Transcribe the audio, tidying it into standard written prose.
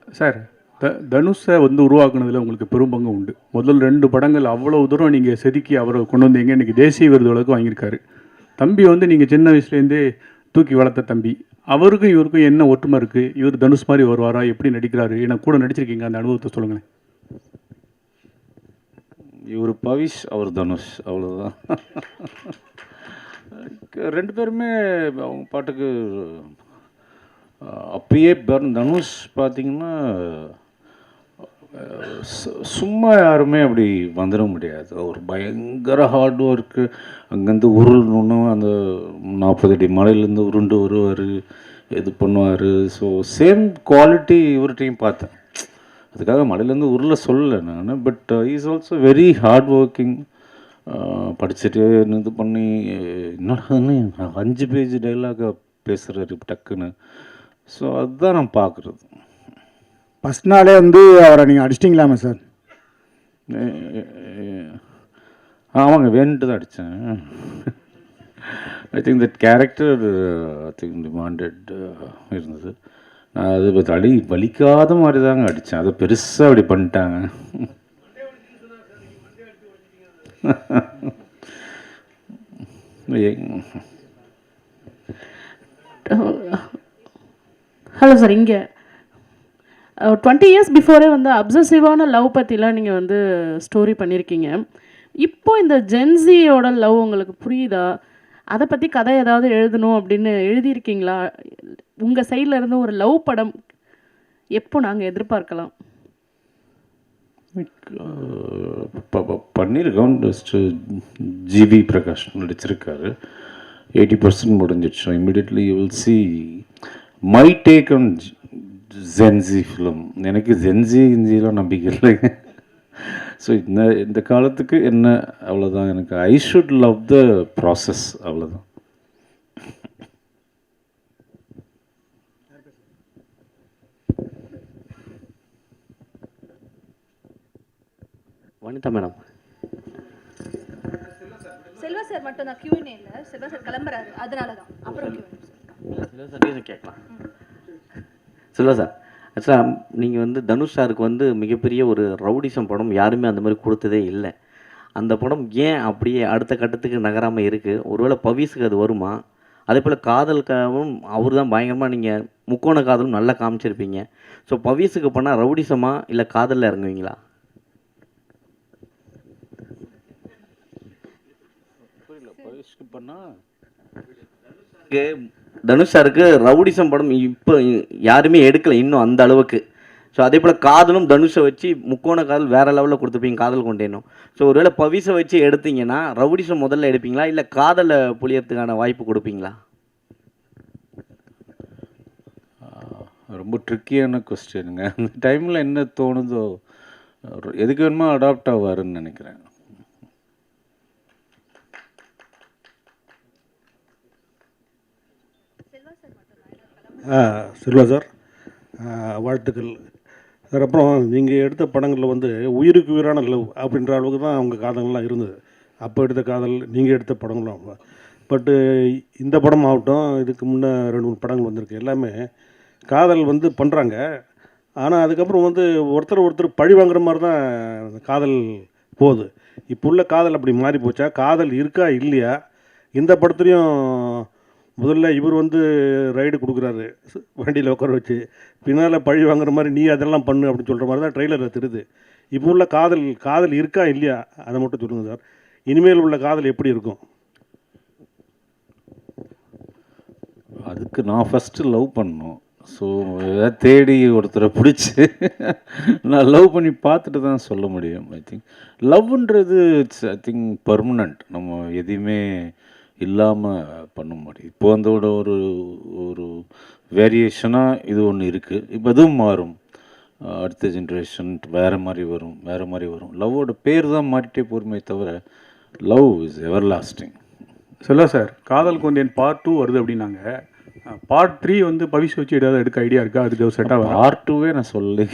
Sir, தனுஷை வந்து உருவாக்குனதில் உங்களுக்கு பெரும் பங்கு உண்டு. முதல் 2 படங்கள் அவ்வளோ தூரம் நீங்கள் செதுக்கி அவரை கொண்டு வந்தீங்க. இன்றைக்கி தேசிய விருது வழக்கு வாங்கியிருக்காரு. தம்பி வந்து நீங்கள் சின்ன வயசுலேருந்தே தூக்கி வளர்த்த தம்பி. அவருக்கும் இவருக்கும் என்ன ஒற்றுமை இருக்குது? இவர் தனுஷ் மாதிரி வருவாரா? எப்படி நடிக்கிறாரு? ஏன்னா கூட நடிச்சிருக்கீங்க, அந்த அனுபவத்தை சொல்லுங்களேன். இவர் பவிஷ், அவர் தனுஷ், அவ்வளோதான். 2 பேருமே அவங்க பாட்டுக்கு அப்பயே தனுஷ் பார்த்திங்கன்னா சும்மா யாருமே அப்படி வந்துட முடியாது. அவர் பயங்கர ஹார்ட் ஒர்க்கு. அங்கேருந்து உருளணும், அந்த 40 அடி மலையிலேருந்து உருண்டு வருவார், இது பண்ணுவார். ஸோ சேம் குவாலிட்டி இவர்கிட்டையும் பார்த்தேன். அதுக்காக மலையிலேருந்து உருள சொல்லலை நான். But is also very hard working. படிச்சுட்டு இது பண்ணி என்னடான்னு 5 பேஜ் டைலாக பேசுகிறாரு டக்குன்னு. ஸோ அதுதான் நான் பார்க்குறது. ஃபஸ்ட் நாளே வந்து அவரை நீங்கள் அடிச்சிட்டிங்களாமே சார்? ஆமாங்க, வேணுட்டு தான் அடித்தேன். I think that character I think demanded இருந்தது. நான் அது வலிக்காத மாதிரி தாங்க அடித்தேன். அதை பெருசாக அப்படி பண்ணிட்டாங்க. ஹலோ சார், இங்கே 20 இயர்ஸ் பிஃபோரே வந்து அப்சசிவான லவ் பற்றிலாம் நீங்கள் வந்து ஸ்டோரி பண்ணியிருக்கீங்க. இப்போ இந்த ஜென்சியோட லவ் உங்களுக்கு புரியுதா? அதை பற்றி கதை ஏதாவது எழுதணும் அப்படின்னு எழுதியிருக்கீங்களா? உங்கள் சைடில் இருந்து ஒரு லவ் படம் எப்போ நாங்கள் எதிர்பார்க்கலாம்? பண்ணியிருக்கோம். ஜிவி பிரகாஷ் நடிச்சிருக்காரு. 80% முடிஞ்சிடுச்சு. Immediately you will see my take on Gen Z film. எனக்கு ஜென்சிலாம் நம்பிக்கை இல்லைங்க. ஸோ இந்த காலத்துக்கு என்ன, அவ்வளோதான். எனக்கு I should love the process, அவ்வளோதான். வனிதா மேடம். செல்வா சார் மட்டும் தான் Q&A இல்லை. செல்வா சார் கிளம்புறாரு, அதனால தான். அப்புறம் செல்வா சார் ரீசன் கேட்கலாம். செல்வா சார், ஆக்சுவலாக நீங்கள் வந்து தனுஷ் சாருக்கு வந்து மிகப்பெரிய ஒரு ரவுடிசம் படம் யாருமே அந்த மாதிரி கொடுத்ததே இல்லை. அந்த படம் ஏன் அப்படியே அடுத்த கட்டத்துக்கு நகராமல் இருக்குது? ஒருவேளை பவிஸுக்கு அது வருமா? அதே போல் காதலுக்காகவும் அவர் தான் பயங்கரமாக, நீங்கள் முக்கோண காதலும் நல்லா காமிச்சிருப்பீங்க. ஸோ பவிஸுக்கு பண்ணால் ரவுடிசமா இல்லை காதலில் இறங்குவீங்களா? தனுஷ் சாருக்கு ரவுடிசம் படம் இப்போ யாருமே எடுக்கலை இன்னும் அந்த அளவுக்கு. ஸோ அதே போல் காதலும் தனுஷை வச்சு முக்கோண காதல் வேறு லெவலில் கொடுத்துருப்பீங்க, காதல் கொண்டேனும். ஸோ ஒருவேளை பவிஸை வச்சு எடுத்தீங்கன்னா ரவுடிசம் முதல்ல எடுப்பீங்களா இல்லை காதலை புளியறதுக்கான வாய்ப்பு கொடுப்பீங்களா? ரொம்ப ட்ரிக்கியான கொஸ்டினுங்க. அந்த டைமில் என்ன தோணுதோ, எதுக்கு வேணுமோ அடாப்ட் ஆவாருன்னு நினைக்கிறேன். செல்வா சார், வாழ்த்துக்கள் சார். அப்புறம் நீங்கள் எடுத்த படங்களில் வந்து உயிருக்கு உயிரான லவ் அப்படின்ற அளவுக்கு தான் அவங்க காதல்லாம் இருந்தது. அப்போ எடுத்த காதல், நீங்கள் எடுத்த படங்களும். பட்டு இந்த படம் ஆகட்டும், இதுக்கு முன்னே 2-3 படங்கள் வந்திருக்கு. எல்லாமே காதல் வந்து பண்ணுறாங்க. ஆனால் அதுக்கப்புறம் வந்து ஒருத்தர் பழி வாங்குற மாதிரி தான் காதல் போகுது. இப்போ உள்ள காதல் அப்படி மாறி போச்சா? காதல் இருக்கா இல்லையா? இந்த படத்துலையும் முதல்ல இவர் வந்து ரைடு கொடுக்குறாரு வண்டியில் உட்கார வச்சு, பின்னால் பழி வாங்குற மாதிரி நீ அதெல்லாம் பண்ணு அப்படின்னு சொல்கிற மாதிரி தான் ட்ரெய்லரில் தெரியுது. இப்போ உள்ள காதல் இருக்கா இல்லையா அதை மட்டும் சொல்லுங்கள் சார். இனிமேல் உள்ள காதல் எப்படி இருக்கும்? அதுக்கு நான் ஃபஸ்ட்டு லவ் பண்ணணும். ஸோ ஏதாவது தேடி ஒருத்தரை பிடிச்சி நான் லவ் பண்ணி பார்த்துட்டு தான் சொல்ல முடியும். ஐ திங்க் லவ்ன்றது இட்ஸ் ஐ திங்க் பர்மனண்ட். நம்ம எதையுமே இல்லாமல் பண்ண முடியும். இப்போ அதோட ஒரு வேரியேஷனாக இது ஒன்று இருக்குது. இப்போ அதுவும் மாறும். அடுத்த ஜென்ரேஷன் வேறு மாதிரி வரும். லவ்வோட பேர் தான் மாறிட்டே போருமே தவிர லவ் இஸ் எவர் லாஸ்டிங். சொல்ல சார், காதல் கொண்டேன் பார்ட் 2 வருது அப்படின்னாங்க. பார்ட் 3 வந்து பவிஷ் வச்சு ஏதாவது எடுக்க ஐடியா இருக்கா? அதுக்கு செட் ஆகும். பார்ட் 2வே நான் சொல்லி